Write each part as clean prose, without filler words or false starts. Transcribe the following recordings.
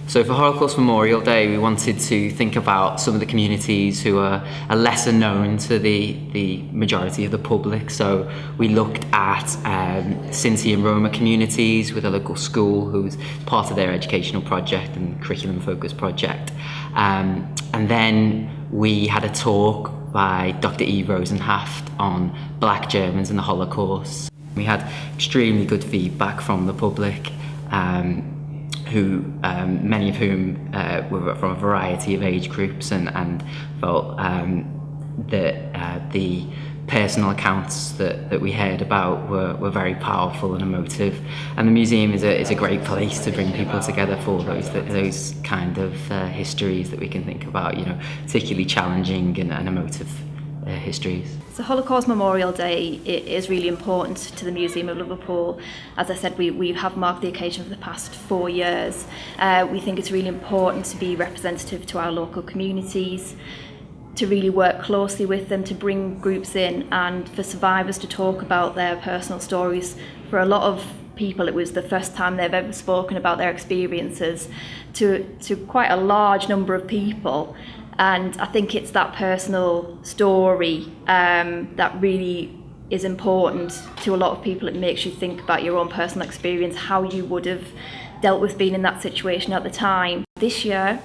So for Holocaust Memorial Day, we wanted to think about some of the communities who are lesser known to the majority of the public. So we looked at Sinti and Roma communities with a local school who was part of their educational project and curriculum-focused project. And then we had a talk by Dr. Eve Rosenhaft on Black Germans and the Holocaust. We had extremely good feedback from the public, many of whom were from a variety of age groups and felt that the personal accounts that we heard about were very powerful and emotive. And the museum is a great place to bring people together for those kind of histories that we can think about, particularly challenging and emotive histories. So Holocaust Memorial Day is really important to the Museum of Liverpool. As I said, we have marked the occasion for the past 4 years. We think it's really important to be representative to our local communities, to really work closely with them, to bring groups in, and for survivors to talk about their personal stories. For a lot of people, it was the first time they've ever spoken about their experiences to quite a large number of people. And I think it's that personal story that really is important to a lot of people. It makes you think about your own personal experience, how you would have dealt with being in that situation at the time. This year,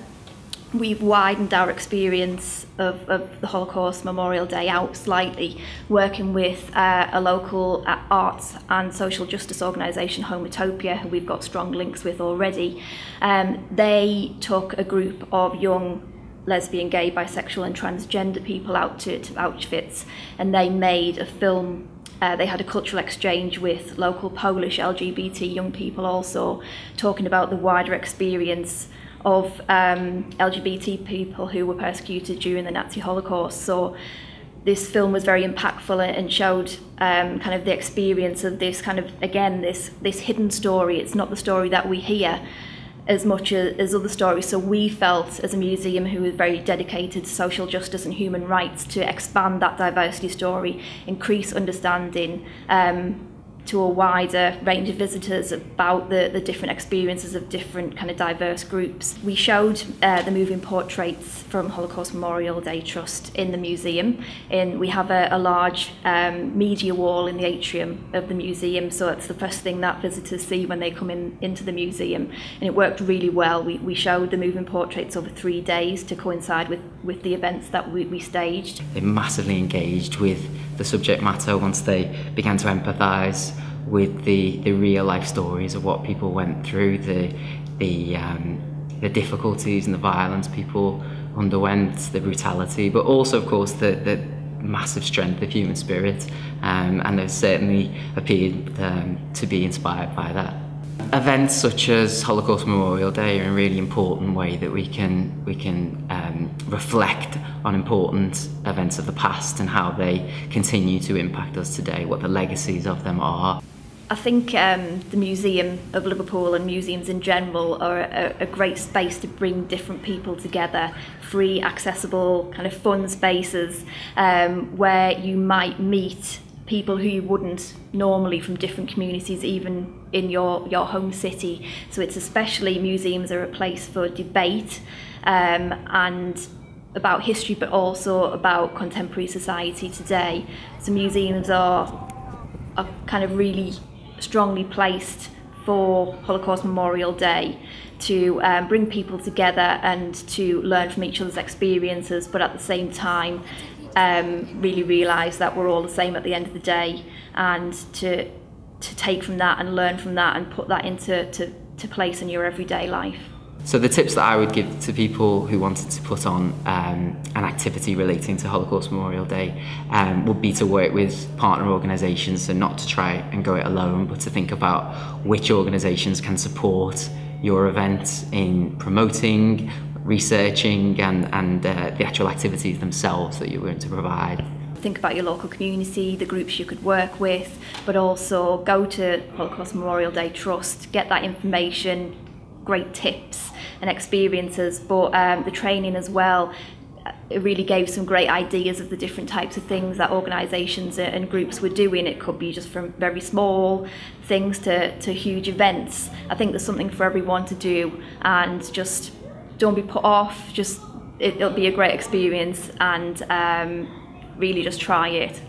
we've widened our experience of the Holocaust Memorial Day out slightly, working with a local arts and social justice organisation, Homotopia, who we've got strong links with already. They took a group of young lesbian, gay, bisexual and transgender people out to Auschwitz, and they made a film. They had a cultural exchange with local Polish LGBT young people also, talking about the wider experience of LGBT people who were persecuted during the Nazi Holocaust. So this film was very impactful and showed kind of the experience of this kind of, again, this hidden story. It's not the story that we hear as much as other stories. So we felt, as a museum who is very dedicated to social justice and human rights, to expand that diversity story, increase understanding to a wider range of visitors about the different experiences of different kind of diverse groups. We showed the moving portraits from Holocaust Memorial Day Trust in the museum, and we have a large media wall in the atrium of the museum, so it's the first thing that visitors see when they come into the museum, and it worked really well. We showed the moving portraits over 3 days to coincide with the events that we staged. They massively engaged with the subject matter once they began to empathise with the real life stories of what people went through, the difficulties and the violence people underwent, the brutality, but also of course the massive strength of human spirit, and they certainly appeared to be inspired by that. Events such as Holocaust Memorial Day are a really important way that we can reflect on important events of the past and how they continue to impact us today, what the legacies of them are. I think the Museum of Liverpool and museums in general are a great space to bring different people together, free, accessible, kind of fun spaces where you might meet people who you wouldn't normally from different communities, even in your home city. So it's especially, museums are a place for debate and about history, but also about contemporary society today. So museums are kind of really strongly placed for Holocaust Memorial Day to bring people together and to learn from each other's experiences, but at the same time really realise that we're all the same at the end of the day, and to take from that and learn from that and put that into place in your everyday life. So the tips that I would give to people who wanted to put on an activity relating to Holocaust Memorial Day would be to work with partner organisations, and not to try and go it alone, but to think about which organisations can support your event in promoting, researching and the actual activities themselves that you're going to provide. Think about your local community, the groups you could work with, but also go to Holocaust Memorial Day Trust, get that information, great tips and experiences, but the training as well. it really gave some great ideas of the different types of things that organisations and groups were doing. It could be just from very small things to huge events. I think there's something for everyone to do, and just don't be put off. It'll be a great experience, and really just try it.